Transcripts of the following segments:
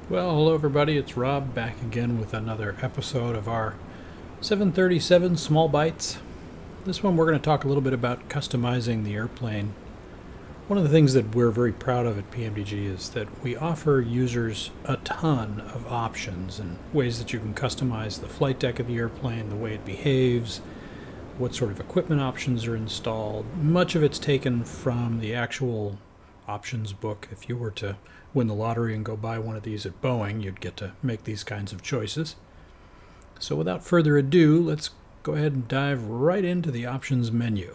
Well, hello everybody, it's Rob back again with another episode of our 737 Small Bites. This one we're going to talk a little bit about customizing the airplane. One of the things that we're very proud of at PMDG is that we offer users a ton of options and ways that you can customize the flight deck of the airplane, the way it behaves, what sort of equipment options are installed. Much of it's taken from the actual options book. If you were to win the lottery and go buy one of these at Boeing, you'd get to make these kinds of choices. So without further ado, let's go ahead and dive right into the options menu.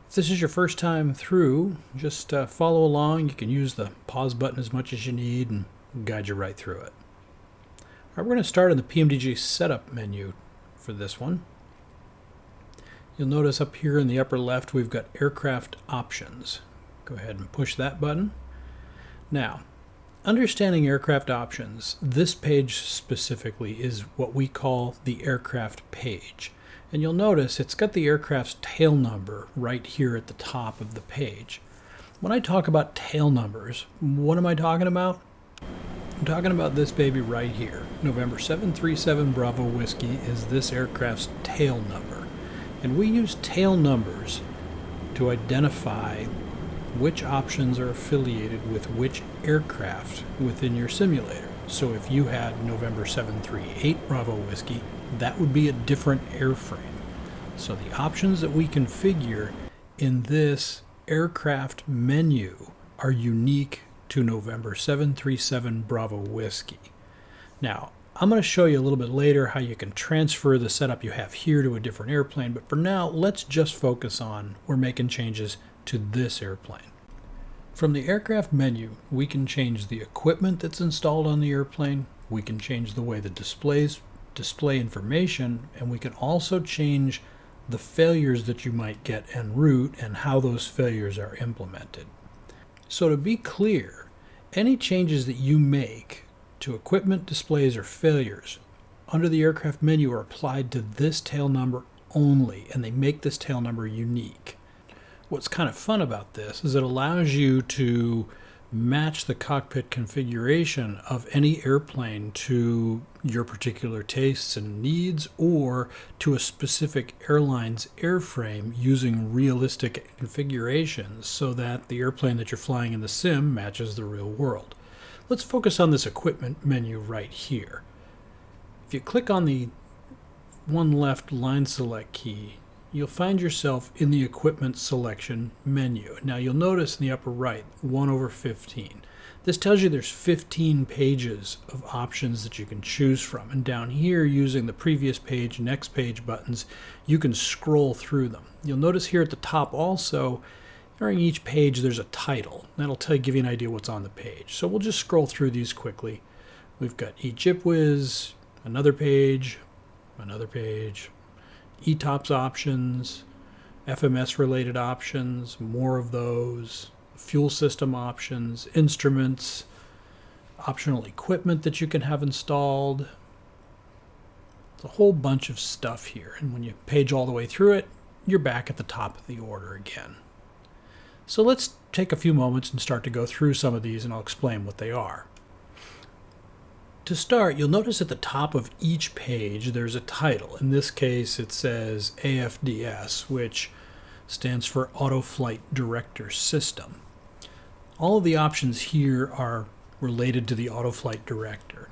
If this is your first time through, just follow along. You can use the pause button as much as you need and guide you right through it. All right, we're going to start in the PMDG setup menu for this one. You'll notice up here in the upper left we've got aircraft options. Go ahead and push that button. Now, understanding aircraft options, this page specifically is what we call the aircraft page. And you'll notice it's got the aircraft's tail number right here at the top of the page. When I talk about tail numbers, what am I talking about? I'm talking about this baby right here. November 737 Bravo Whiskey is this aircraft's tail number. And we use tail numbers to identify which options are affiliated with which aircraft within your simulator. So if you had November 738 Bravo Whiskey, that would be a different airframe. So the options that we configure in this aircraft menu are unique to November 737 Bravo Whiskey. Now, I'm going to show you a little bit later how you can transfer the setup you have here to a different airplane, but for now, let's just focus on we're making changes to this airplane. From the aircraft menu, we can change the equipment that's installed on the airplane, we can change the way the displays display information, and we can also change the failures that you might get en route and how those failures are implemented. So to be clear, any changes that you make to equipment, displays, or failures under the aircraft menu are applied to this tail number only, and they make this tail number unique. What's kind of fun about this is it allows you to match the cockpit configuration of any airplane to your particular tastes and needs or to a specific airline's airframe using realistic configurations so that the airplane that you're flying in the sim matches the real world. Let's focus on this equipment menu right here. If you click on the one left line select key, you'll find yourself in the equipment selection menu. Now you'll notice in the upper right, 1/15. This tells you there's 15 pages of options that you can choose from. And down here, using the previous page, next page buttons, you can scroll through them. You'll notice here at the top also, during each page there's a title. That'll give you an idea what's on the page. So we'll just scroll through these quickly. We've got eGipWiz, another page, ETOPS options, FMS related options, more of those, fuel system options, instruments, optional equipment that you can have installed. It's a whole bunch of stuff here, and when you page all the way through it, you're back at the top of the order again. So let's take a few moments and start to go through some of these, and I'll explain what they are. To start, you'll notice at the top of each page there's a title. In this case, it says AFDS, which stands for Auto Flight Director System. All of the options here are related to the Auto Flight Director.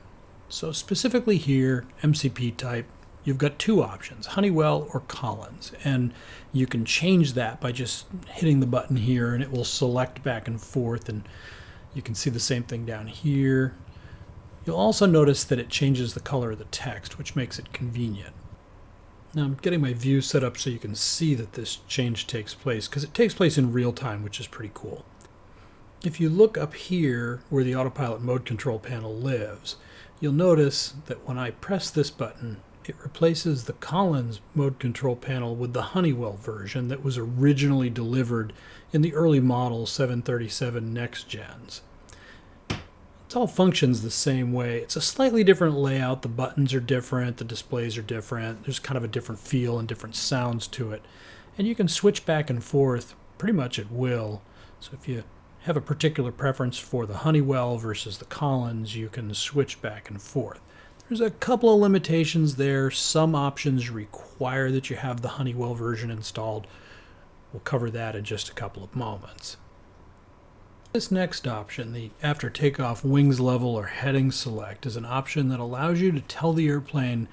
So specifically here, MCP type, you've got two options, Honeywell or Collins, and you can change that by just hitting the button here and it will select back and forth, and you can see the same thing down here. You'll also notice that it changes the color of the text, which makes it convenient. Now I'm getting my view set up so you can see that this change takes place, because it takes place in real time, which is pretty cool. If you look up here where the autopilot mode control panel lives, you'll notice that when I press this button, it replaces the Collins mode control panel with the Honeywell version that was originally delivered in the early model 737 Next Gens. It all functions the same way. It's a slightly different layout. The buttons are different, the displays are different. There's kind of a different feel and different sounds to it. And you can switch back and forth pretty much at will. So if you have a particular preference for the Honeywell versus the Collins, you can switch back and forth. There's a couple of limitations there. Some options require that you have the Honeywell version installed. We'll cover that in just a couple of moments. This next option, the after takeoff wings level or heading select, is an option that allows you to tell the airplane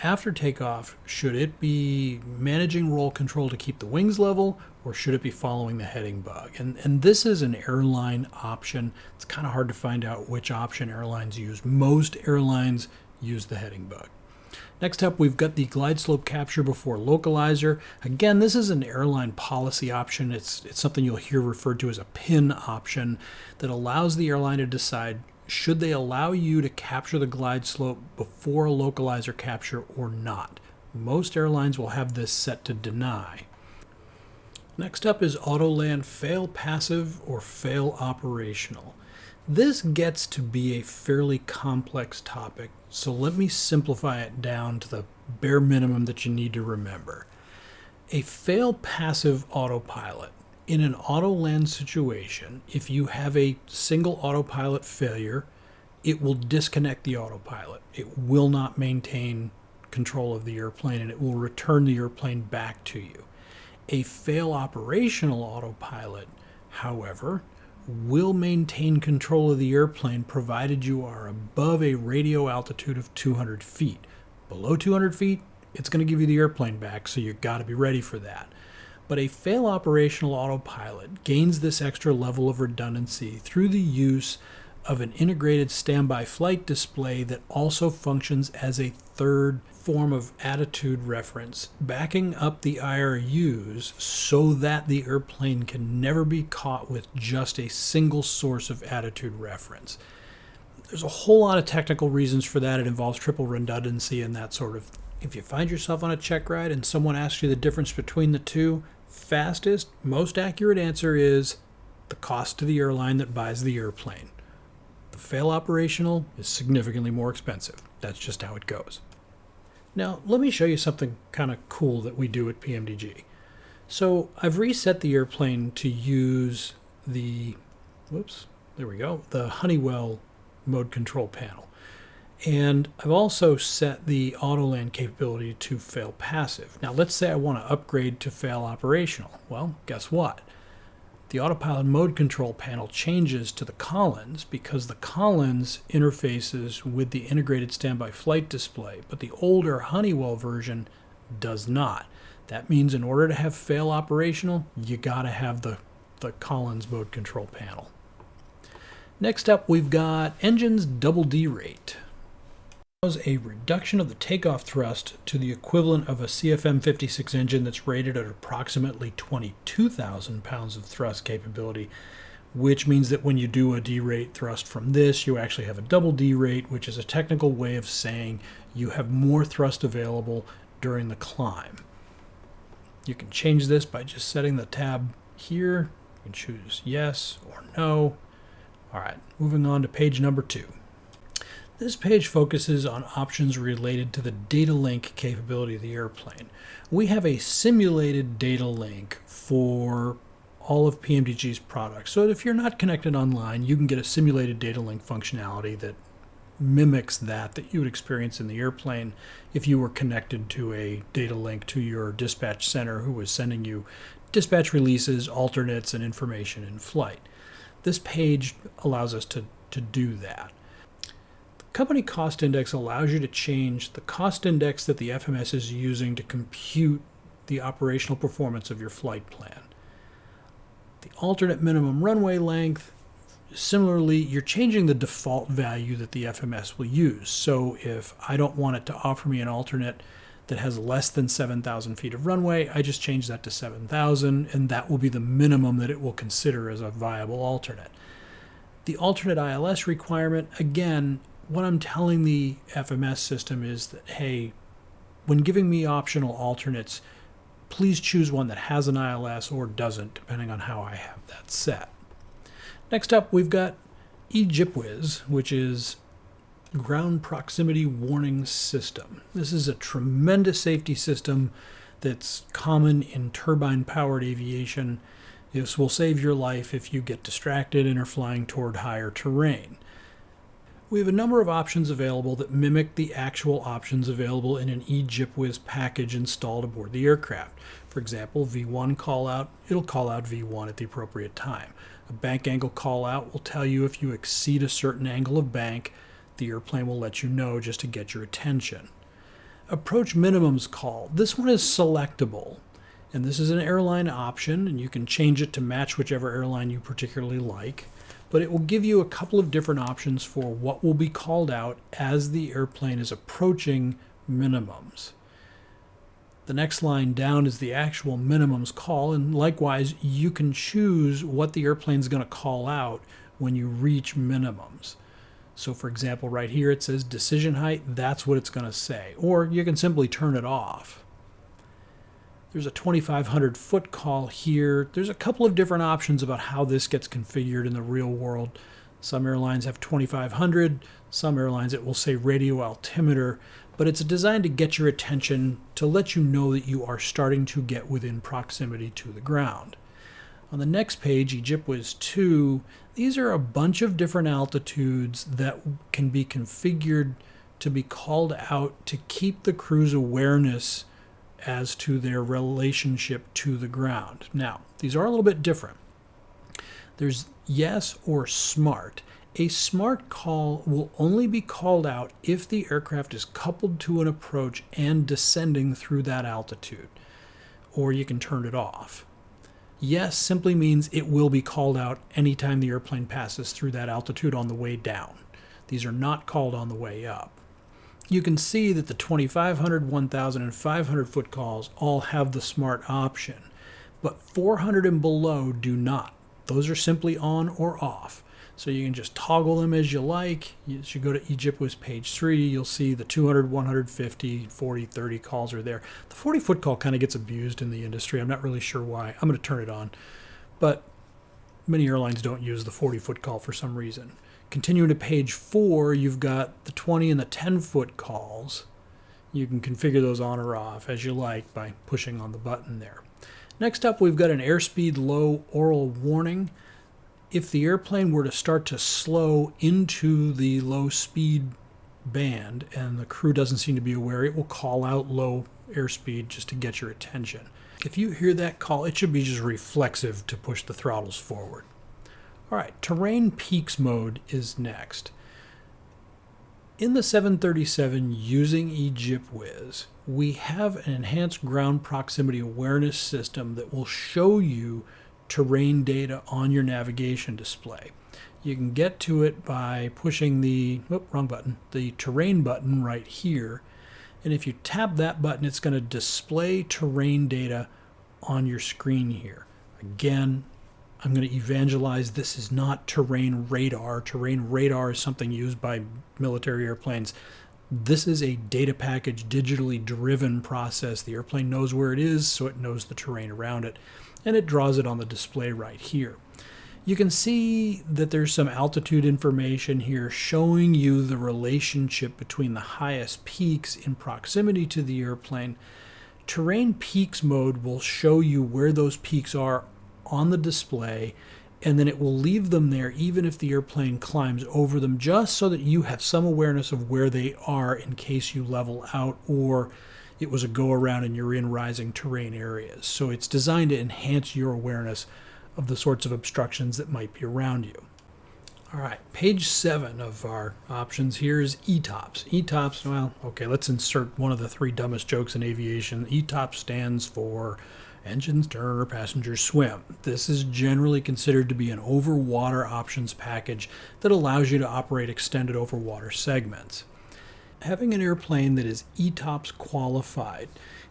after takeoff, should it be managing roll control to keep the wings level, or should it be following the heading bug? And this is an airline option. It's kind of hard to find out which option airlines use. Most airlines use the heading bug. Next up, we've got the glide slope capture before localizer. Again, this is an airline policy option. It's something you'll hear referred to as a PIN option that allows the airline to decide should they allow you to capture the glide slope before a localizer capture or not. Most airlines will have this set to deny. Next up is Autoland fail passive or fail operational. This gets to be a fairly complex topic, so let me simplify it down to the bare minimum that you need to remember. A fail passive autopilot. In an Autoland situation, if you have a single autopilot failure, it will disconnect the autopilot. It will not maintain control of the airplane, and it will return the airplane back to you. A fail operational autopilot, however, will maintain control of the airplane provided you are above a radio altitude of 200 feet. Below 200 feet, it's going to give you the airplane back, so you've got to be ready for that. But a fail operational autopilot gains this extra level of redundancy through the use of an integrated standby flight display that also functions as a third form of attitude reference, backing up the IRUs so that the airplane can never be caught with just a single source of attitude reference. There's a whole lot of technical reasons for that. It involves triple redundancy and that sort of. If you find yourself on a check ride and someone asks you the difference between the two, fastest, most accurate answer is the cost to the airline that buys the airplane. The fail operational is significantly more expensive. That's just how it goes. Now, let me show you something kind of cool that we do at PMDG. So I've reset the airplane to use the, the Honeywell mode control panel. And I've also set the Autoland capability to fail passive. Now let's say I want to upgrade to fail operational. Well, guess what? The autopilot mode control panel changes to the Collins because the Collins interfaces with the integrated standby flight display, but the older Honeywell version does not. That means in order to have fail operational, you got to have the Collins mode control panel. Next up, we've got engines double D rate. Allows a reduction of the takeoff thrust to the equivalent of a CFM56 engine that's rated at approximately 22,000 pounds of thrust capability, which means that when you do a D-rate thrust from this, you actually have a double D-rate, which is a technical way of saying you have more thrust available during the climb. You can change this by just setting the tab here. You can choose yes or no. All right, moving on to page number 2. This page focuses on options related to the data link capability of the airplane. We have a simulated data link for all of PMDG's products. So if you're not connected online, you can get a simulated data link functionality that mimics that you would experience in the airplane if you were connected to a data link to your dispatch center who was sending you dispatch releases, alternates, and information in flight. This page allows us to do that. Company cost index allows you to change the cost index that the FMS is using to compute the operational performance of your flight plan. The alternate minimum runway length, similarly, you're changing the default value that the FMS will use. So if I don't want it to offer me an alternate that has less than 7,000 feet of runway, I just change that to 7,000, and that will be the minimum that it will consider as a viable alternate. The alternate ILS requirement, again, what I'm telling the FMS system is that, hey, when giving me optional alternates, please choose one that has an ILS or doesn't, depending on how I have that set. Next up, we've got EGPWIS, which is Ground Proximity Warning System. This is a tremendous safety system that's common in turbine-powered aviation. This will save your life if you get distracted and are flying toward higher terrain. We have a number of options available that mimic the actual options available in an EgyptWiz package installed aboard the aircraft. For example, V1 callout, it'll call out V1 at the appropriate time. A bank angle callout will tell you if you exceed a certain angle of bank, the airplane will let you know just to get your attention. Approach minimums call. This one is selectable, and this is an airline option, and you can change it to match whichever airline you particularly like. But it will give you a couple of different options for what will be called out as the airplane is approaching minimums. The next line down is the actual minimums call, and likewise, you can choose what the airplane's going to call out when you reach minimums. So for example, right here it says decision height, that's what it's going to say. Or you can simply turn it off. There's a 2,500 foot call here. There's a couple of different options about how this gets configured in the real world. Some airlines have 2,500. Some airlines it will say radio altimeter, but it's designed to get your attention to let you know that you are starting to get within proximity to the ground. On the next page, EgyptWiz 2, these are a bunch of different altitudes that can be configured to be called out to keep the crew's awareness as to their relationship to the ground. Now, these are a little bit different. There's yes or smart. A smart call will only be called out if the aircraft is coupled to an approach and descending through that altitude, or you can turn it off. Yes simply means it will be called out anytime the airplane passes through that altitude on the way down. These are not called on the way up. You can see that the 2,500, 1,000, and 500 foot calls all have the smart option, but 400 and below do not. Those are simply on or off. So you can just toggle them as you like. As you go to EgyptWiz page 3, you'll see the 200, 150, 40, 30 calls are there. The 40 foot call kind of gets abused in the industry. I'm not really sure why. I'm going to turn it on. But many airlines don't use the 40 foot call for some reason. Continuing to page 4, you've got the 20 and the 10 foot calls. You can configure those on or off as you like by pushing on the button there. Next up, we've got an airspeed low oral warning. If the airplane were to start to slow into the low speed band and the crew doesn't seem to be aware, it will call out low airspeed just to get your attention. If you hear that call, it should be just reflexive to push the throttles forward. All right, terrain peaks mode is next. In the 737 using EgyptWiz, we have an enhanced ground proximity awareness system that will show you terrain data on your navigation display. You can get to it by pushing the the terrain button right here. And if you tap that button, it's going to display terrain data on your screen here. Again, I'm going to evangelize this is not terrain radar. Terrain radar is something used by military airplanes. This is a data package, digitally driven process. The airplane knows where it is, so it knows the terrain around it, and it draws it on the display right here. You can see that there's some altitude information here showing you the relationship between the highest peaks in proximity to the airplane. Terrain peaks mode will show you where those peaks are on the display, and then it will leave them there even if the airplane climbs over them, just so that you have some awareness of where they are in case you level out or it was a go around and you're in rising terrain areas. So it's designed to enhance your awareness of the sorts of obstructions that might be around you. All right, page 7 of our options here is ETOPS. ETOPS, well, okay, let's insert one of the 3 dumbest jokes in aviation. ETOPS stands for engines turn or passengers swim. This is generally considered to be an over-water options package that allows you to operate extended over-water segments. Having an airplane that is ETOPS qualified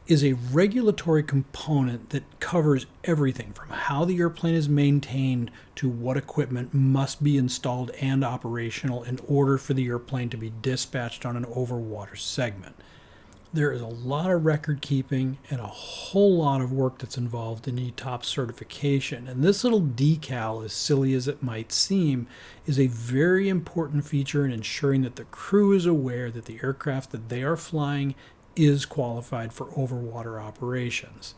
is a regulatory component that covers everything from how the airplane is maintained to what equipment must be installed and operational in order for the airplane to be dispatched on an over-water segment. There is a lot of record keeping and a whole lot of work that's involved in ETOPS certification. And this little decal, as silly as it might seem, is a very important feature in ensuring that the crew is aware that the aircraft that they are flying is qualified for overwater operations.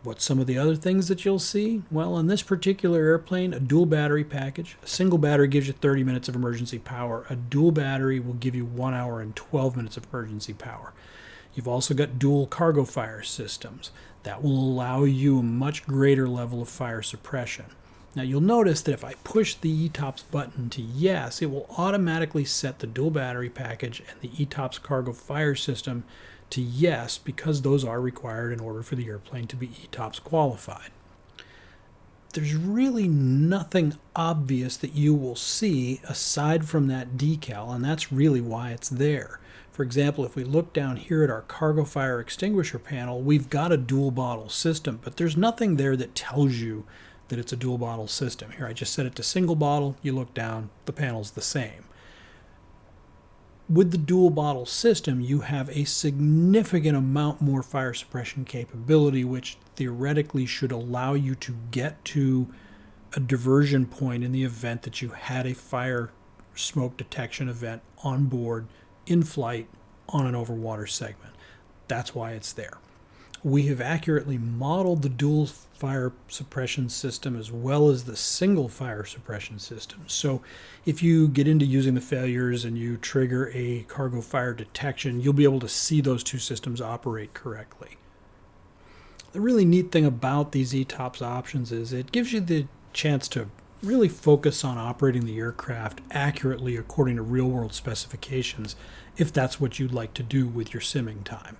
What's some of the other things that you'll see? Well, on this particular airplane, a dual battery package. A single battery gives you 30 minutes of emergency power. A dual battery will give you 1 hour and 12 minutes of emergency power. You've also got dual cargo fire systems. That will allow you a much greater level of fire suppression. Now you'll notice that if I push the ETOPS button to yes, it will automatically set the dual battery package and the ETOPS cargo fire system to yes, because those are required in order for the airplane to be ETOPS qualified. There's really nothing obvious that you will see aside from that decal, and that's really why it's there. For example, if we look down here at our cargo fire extinguisher panel, we've got a dual bottle system, but there's nothing there that tells you that it's a dual bottle system. Here I just set it to single bottle, you look down, the panel's the same. With the dual bottle system, you have a significant amount more fire suppression capability, which theoretically should allow you to get to a diversion point in the event that you had a fire smoke detection event on board, in flight, on an overwater segment. That's why it's there. We have accurately modeled the dual fire suppression system as well as the single fire suppression system. So if you get into using the failures and you trigger a cargo fire detection, you'll be able to see those two systems operate correctly. The really neat thing about these ETOPS options is it gives you the chance to really focus on operating the aircraft accurately according to real-world specifications, if that's what you'd like to do with your simming time.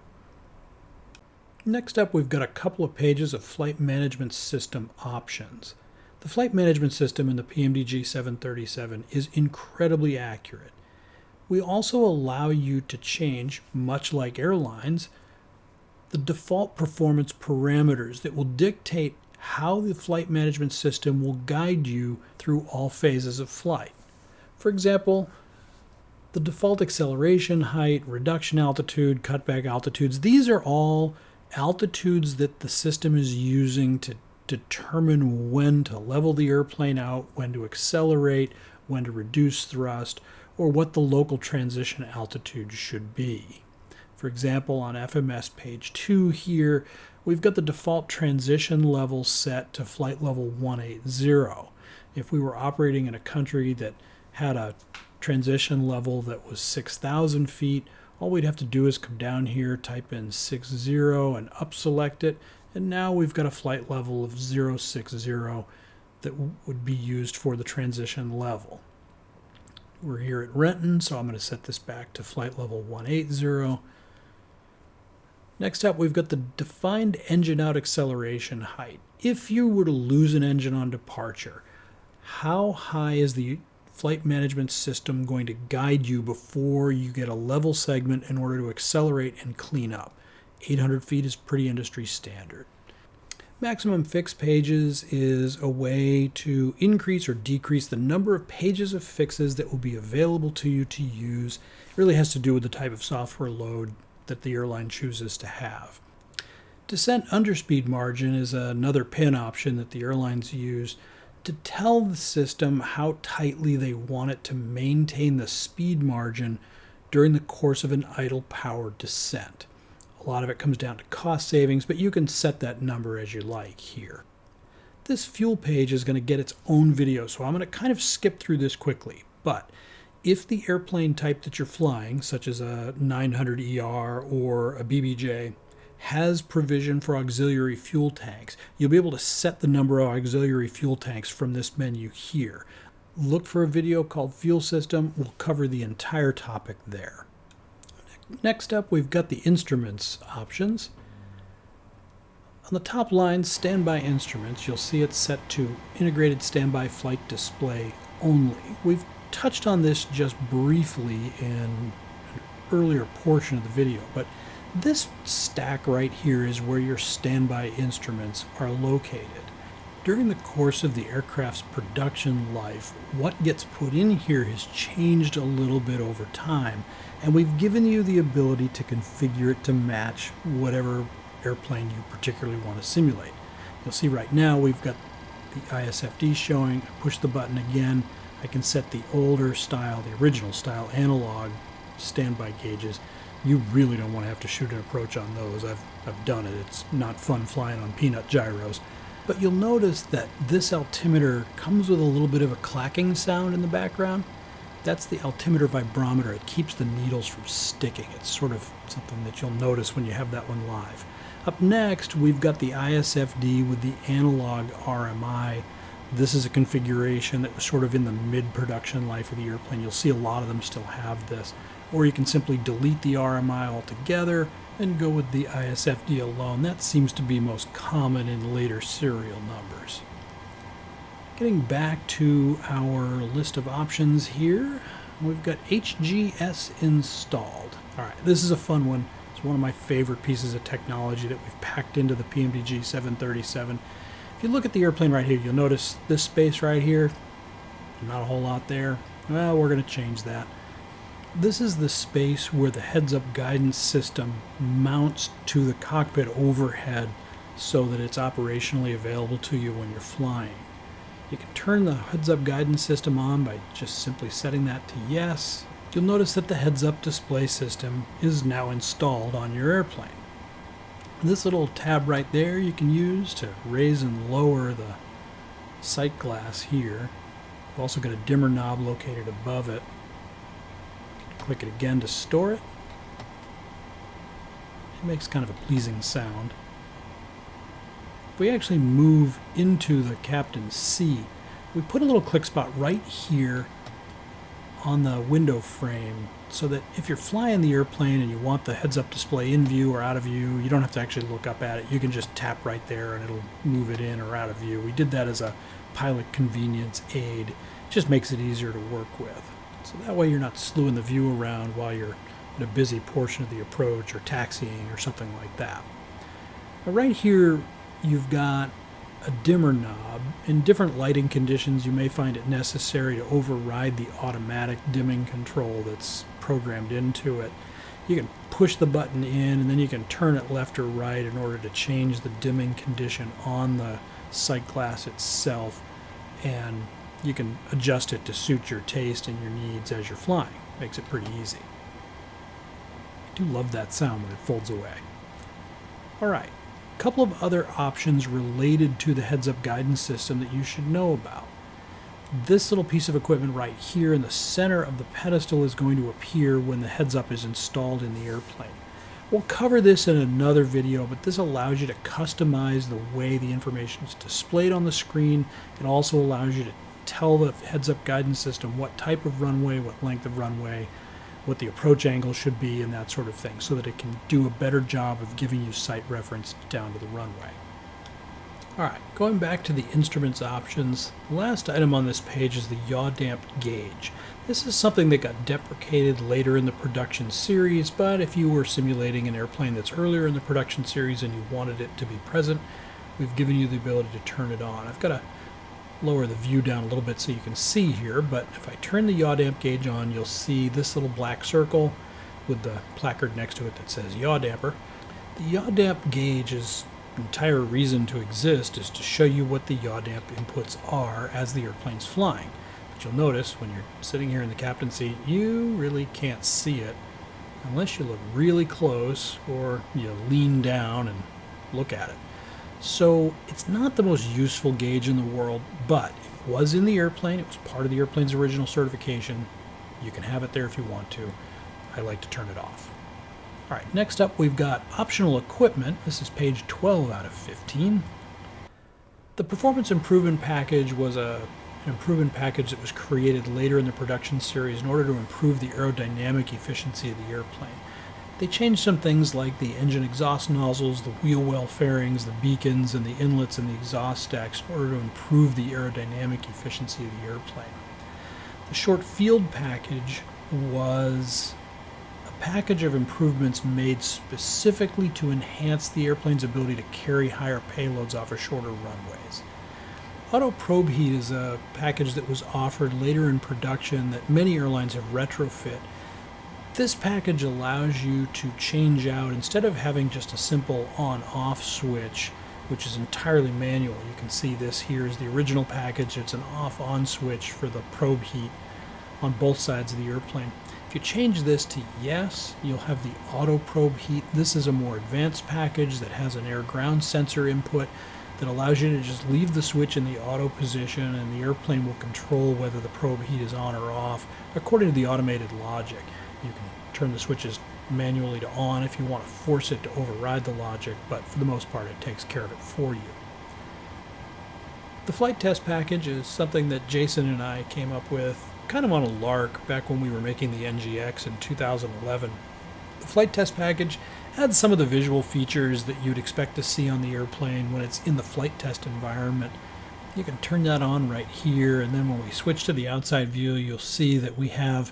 Next up, we've got a couple of pages of flight management system options. The flight management system in the PMDG 737 is incredibly accurate. We also allow you to change, much like airlines, the default performance parameters that will dictate how the flight management system will guide you through all phases of flight. For example, the default acceleration height, reduction altitude, cutback altitudes, these are all altitudes that the system is using to determine when to level the airplane out, when to accelerate, when to reduce thrust, or what the local transition altitude should be. For example, on FMS page 2 here, we've got the default transition level set to flight level 180. If we were operating in a country that had a transition level that was 6,000 feet, all we'd have to do is come down here, type in 60 and up select it, and now we've got a flight level of 060 that would be used for the transition level. We're here at Renton, so I'm going to set this back to flight level 180. Next up, we've got the defined engine out acceleration height. If you were to lose an engine on departure, how high is the flight management system going to guide you before you get a level segment in order to accelerate and clean up? 800 feet is pretty industry standard. Maximum fix pages is a way to increase or decrease the number of pages of fixes that will be available to you to use. It really has to do with the type of software load that the airline chooses to have. Descent underspeed margin is another pin option that the airlines use to tell the system how tightly they want it to maintain the speed margin during the course of an idle powered descent. A lot of it comes down to cost savings, but you can set that number as you like here. This fuel page is going to get its own video, so I'm going to kind of skip through this quickly. But if the airplane type that you're flying, such as a 900ER or a BBJ, has provision for auxiliary fuel tanks, you'll be able to set the number of auxiliary fuel tanks from this menu here. Look for a video called Fuel System. We'll cover the entire topic there. Next up, we've got the instruments options. On the top line, standby instruments, you'll see it's set to integrated standby flight display only. We've touched on this just briefly in an earlier portion of the video, but this stack right here is where your standby instruments are located. During the course of the aircraft's production life, what gets put in here has changed a little bit over time, and we've given you the ability to configure it to match whatever airplane you particularly want to simulate. You'll see right now we've got the ISFD showing. I push the button again. I can set the older style, the original style analog standby gauges. You really don't want to have to shoot an approach on those. I've done it. It's not fun flying on peanut gyros. But you'll notice that this altimeter comes with a little bit of a clacking sound in the background. That's the altimeter vibrometer. It keeps the needles from sticking. It's sort of something that you'll notice when you have that one live. Up next, we've got the ISFD with the analog RMI. This is a configuration that was sort of in the mid-production life of the airplane. You'll see a lot of them still have this. Or you can simply delete the RMI altogether and go with the ISFD alone. That seems to be most common in later serial numbers. Getting back to our list of options here, we've got HGS installed. All right, this is a fun one. It's one of my favorite pieces of technology that we've packed into the PMDG 737. If you look at the airplane right here, you'll notice this space right here, not a whole lot there. Well, we're going to change that. This is the space where the heads-up guidance system mounts to the cockpit overhead so that it's operationally available to you when you're flying. You can turn the heads-up guidance system on by just simply setting that to yes. You'll notice that the heads-up display system is now installed on your airplane. This little tab right there you can use to raise and lower the sight glass here. You've also got a dimmer knob located above it. Click it again to store it. It makes kind of a pleasing sound. If we actually move into the captain's seat, we put a little click spot right here on the window frame so that if you're flying the airplane and you want the heads-up display in view or out of view, you don't have to actually look up at it. You can just tap right there and it'll move it in or out of view. We did that as a pilot convenience aid. It just makes it easier to work with. So that way you're not slewing the view around while you're in a busy portion of the approach or taxiing or something like that. Now right here you've got a dimmer knob. In different lighting conditions you may find it necessary to override the automatic dimming control that's programmed into it. You can push the button in and then you can turn it left or right in order to change the dimming condition on the sight glass itself, and you can adjust it to suit your taste and your needs as you're flying. Makes it pretty easy. I do love that sound when it folds away. Alright, a couple of other options related to the heads-up guidance system that you should know about. This little piece of equipment right here in the center of the pedestal is going to appear when the heads-up is installed in the airplane. We'll cover this in another video, but this allows you to customize the way the information is displayed on the screen. It also allows you to tell the heads-up guidance system what type of runway, what length of runway, what the approach angle should be, and that sort of thing, so that it can do a better job of giving you sight reference down to the runway. Alright, going back to the instruments options, the last item on this page is the yaw damped gauge. This is something that got deprecated later in the production series, but if you were simulating an airplane that's earlier in the production series and you wanted it to be present, we've given you the ability to turn it on. I've got to lower the view down a little bit so you can see here, but if I turn the yaw damp gauge on, you'll see this little black circle with the placard next to it that says yaw damper. The yaw damp gauge's entire reason to exist is to show you what the yaw damp inputs are as the airplane's flying. But you'll notice when you're sitting here in the captain's seat, you really can't see it unless you look really close or you lean down and look at it. So it's not the most useful gauge in the world, but it was in the airplane. It was part of the airplane's original certification. You can have it there if you want to. I like to turn it off. All right, next up we've got optional equipment. This is page 12 out of 15. The performance improvement package was an improvement package that was created later in the production series in order to improve the aerodynamic efficiency of the airplane. They changed some things like the engine exhaust nozzles, the wheel well fairings, the beacons, and the inlets and the exhaust stacks in order to improve the aerodynamic efficiency of the airplane. The short field package was a package of improvements made specifically to enhance the airplane's ability to carry higher payloads off of shorter runways. Auto probe heat is a package that was offered later in production that many airlines have retrofit. This package allows you to change out, instead of having just a simple on-off switch, which is entirely manual. You can see this here is the original package. It's an off-on switch for the probe heat. on both sides of the airplane. If you change this to yes, you'll have the auto probe heat. This is a more advanced package that has an air-ground sensor input that allows you to just leave the switch in the auto position, and the airplane will control whether the probe heat is on or off according to the automated logic. You can turn the switches manually to on if you want to force it to override the logic, but for the most part it takes care of it for you. The flight test package is something that Jason and I came up with kind of on a lark back when we were making the NGX in 2011. The flight test package adds some of the visual features that you'd expect to see on the airplane when it's in the flight test environment. You can turn that on right here, and then when we switch to the outside view, you'll see that we have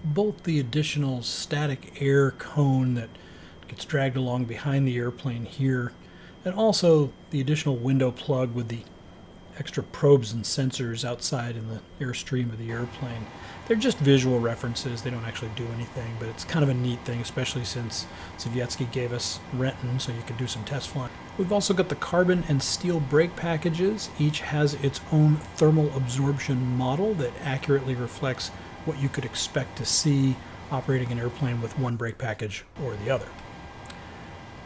both the additional static air cone that gets dragged along behind the airplane here, and also the additional window plug with the extra probes and sensors outside in the airstream of the airplane. They're just visual references. They don't actually do anything, but it's kind of a neat thing, especially since Sovietsky gave us Renton, so you could do some test flying. We've also got the carbon and steel brake packages. Each has its own thermal absorption model that accurately reflects what you could expect to see operating an airplane with one brake package or the other.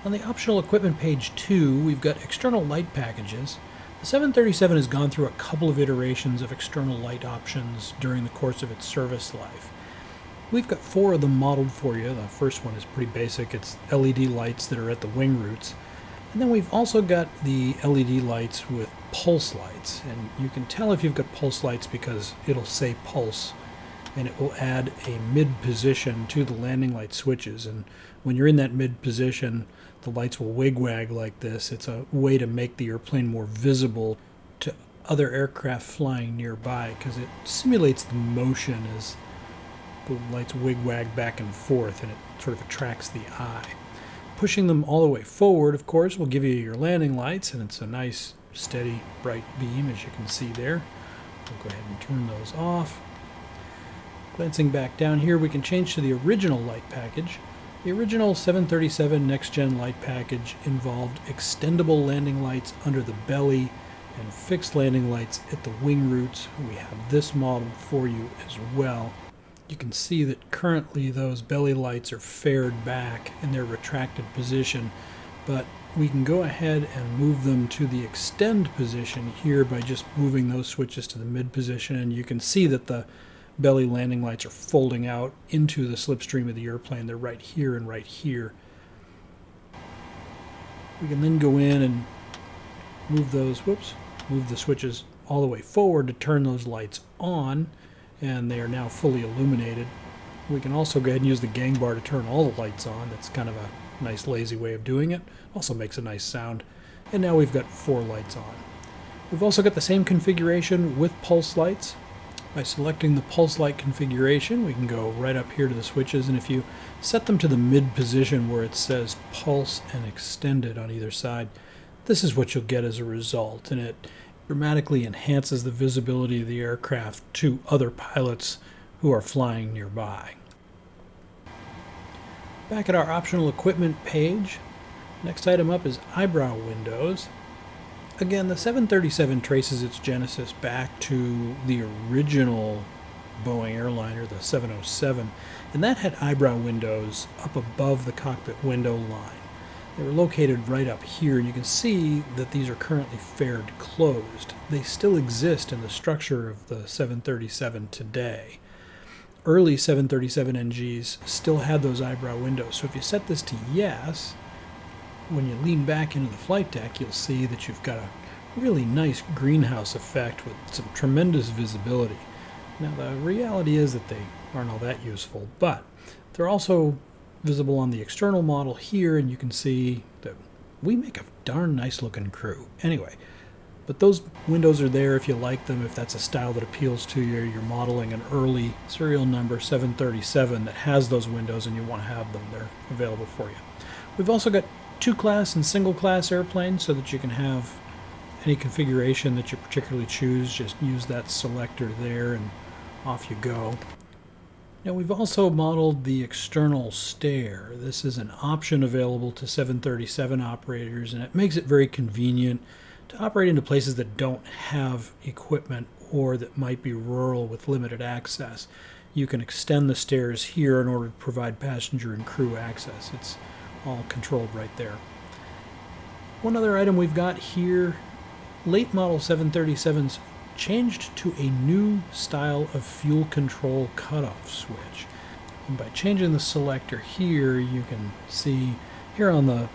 On the optional equipment page 2, we've got external light packages. The 737 has gone through a couple of iterations of external light options during the course of its service life. We've got 4 of them modeled for you. The first one is pretty basic. It's LED lights that are at the wing roots. And then we've also got the LED lights with pulse lights. And you can tell if you've got pulse lights because it'll say pulse, and it will add a mid position to the landing light switches. And when you're in that mid position, the lights will wig-wag like this. It's a way to make the airplane more visible to other aircraft flying nearby because it simulates the motion as the lights wig-wag back and forth, and it sort of attracts the eye. Pushing them all the way forward, of course, will give you your landing lights, and it's a nice, steady, bright beam, as you can see there. We'll go ahead and turn those off. Glancing back down here, we can change to the original light package. The original 737 Next Gen light package involved extendable landing lights under the belly and fixed landing lights at the wing roots. We have this model for you as well. You can see that currently those belly lights are faired back in their retracted position, but we can go ahead and move them to the extend position here by just moving those switches to the mid position, and you can see that the belly landing lights are folding out into the slipstream of the airplane. They're right here and right here. We can then go in and move the switches all the way forward to turn those lights on, and they are now fully illuminated. We can also go ahead and use the gang bar to turn all the lights on. That's kind of a nice lazy way of doing it. Also makes a nice sound. And now we've got 4 lights on. We've also got the same configuration with pulse lights. By selecting the pulse light configuration, we can go right up here to the switches, and if you set them to the mid position where it says pulse and extended on either side, this is what you'll get as a result, and it dramatically enhances the visibility of the aircraft to other pilots who are flying nearby. Back at our optional equipment page, next item up is Eyebrow Windows. Again, the 737 traces its genesis back to the original Boeing airliner, the 707, and that had eyebrow windows up above the cockpit window line. They were located right up here, and you can see that these are currently faired closed. They still exist in the structure of the 737 today. Early 737 NGs still had those eyebrow windows, so if you set this to yes, when you lean back into the flight deck, you'll see that you've got a really nice greenhouse effect with some tremendous visibility. Now, the reality is that they aren't all that useful, but they're also visible on the external model here, and you can see that we make a darn nice looking crew. Anyway, but those windows are there if you like them, if that's a style that appeals to you. You're modeling an early serial number 737 that has those windows and you want to have them. They're available for you. We've also got 2-class and single-class airplanes so that you can have any configuration that you particularly choose. Just use that selector there and off you go. Now, we've also modeled the external stair. This is an option available to 737 operators, and it makes it very convenient to operate into places that don't have equipment or that might be rural with limited access. You can extend the stairs here in order to provide passenger and crew access. It's all controlled right there. One other item we've got here, late model 737s changed to a new style of fuel control cutoff switch. And by changing the selector here, you can see here on the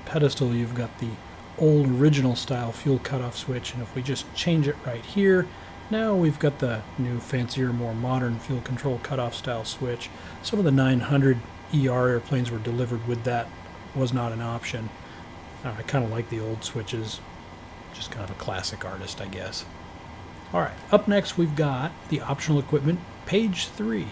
pedestal you've got the old original style fuel cutoff switch, and if we just change it right here, now we've got the new fancier, more modern fuel control cutoff style switch. Some of the 900 ER airplanes were delivered with that. Was not an option. I kind of like the old switches, just kind of a classic artist, I guess. Alright, up next we've got the optional equipment, page 3.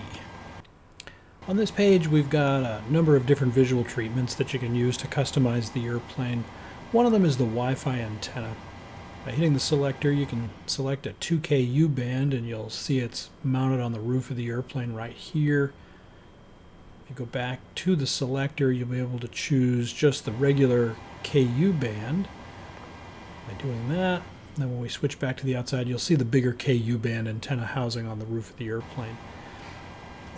On this page we've got a number of different visual treatments that you can use to customize the airplane. One of them is the Wi-Fi antenna. By hitting the selector you can select a 2K U-band and you'll see it's mounted on the roof of the airplane right here. If you go back to the selector you'll be able to choose just the regular KU band. By doing that, then when we switch back to the outside, you'll see the bigger KU band antenna housing on the roof of the airplane.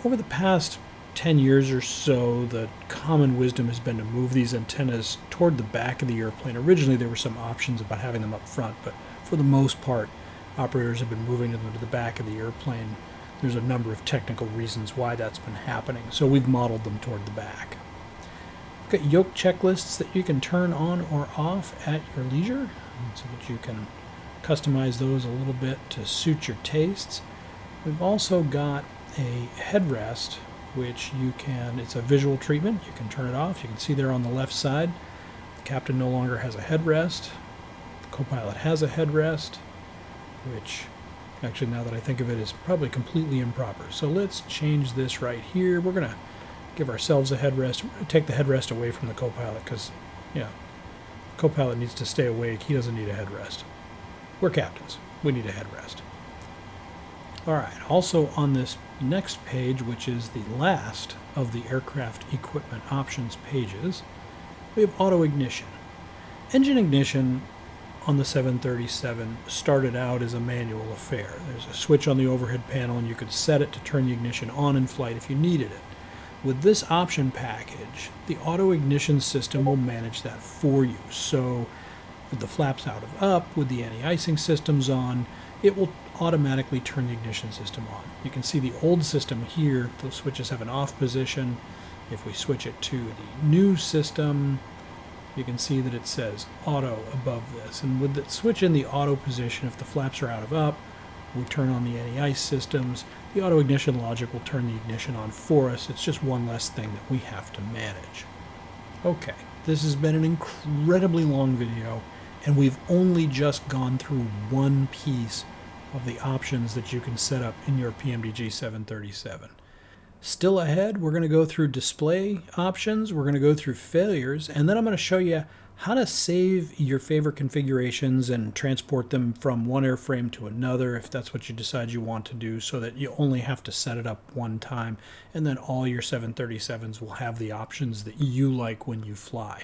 Over the past 10 years or so, the common wisdom has been to move these antennas toward the back of the airplane. Originally, there were some options about having them up front, but for the most part, operators have been moving them to the back of the airplane. There's a number of technical reasons why that's been happening, so we've modeled them toward the back. We've got yoke checklists that you can turn on or off at your leisure, so that you can customize those a little bit to suit your tastes. We've also got a headrest, which it's a visual treatment. You can turn it off. You can see there on the left side, the captain no longer has a headrest. The co-pilot has a headrest, which actually, now that I think of it, is probably completely improper. So let's change this right here. We're going to give ourselves a headrest. We're going to take the headrest away from the co-pilot because, the co-pilot needs to stay awake. He doesn't need a headrest. We're captains. We need a headrest. Alright, also on this next page, which is the last of the aircraft equipment options pages, we have auto ignition. Engine ignition on the 737 started out as a manual affair. There's a switch on the overhead panel and you could set it to turn the ignition on in flight if you needed it. With this option package, the auto ignition system will manage that for you. So with the flaps out of up, with the anti-icing systems on, it will automatically turn the ignition system on. You can see the old system here, those switches have an off position. If we switch it to the new system, you can see that it says auto above this. And with the switch in the auto position, if the flaps are out of up, we turn on the anti-ice systems. The auto ignition logic will turn the ignition on for us. It's just one less thing that we have to manage. Okay, this has been an incredibly long video, and we've only just gone through one piece of the options that you can set up in your PMDG 737. Still ahead, we're going to go through display options, we're going to go through failures, and then I'm going to show you how to save your favorite configurations and transport them from one airframe to another if that's what you decide you want to do, so that you only have to set it up one time, and then all your 737s will have the options that you like when you fly.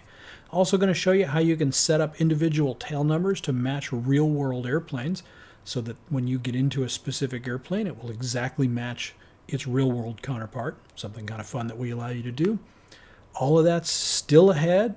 Also going to show you how you can set up individual tail numbers to match real-world airplanes, so that when you get into a specific airplane, it will exactly match its real-world counterpart, something kind of fun that we allow you to do. All of that's still ahead.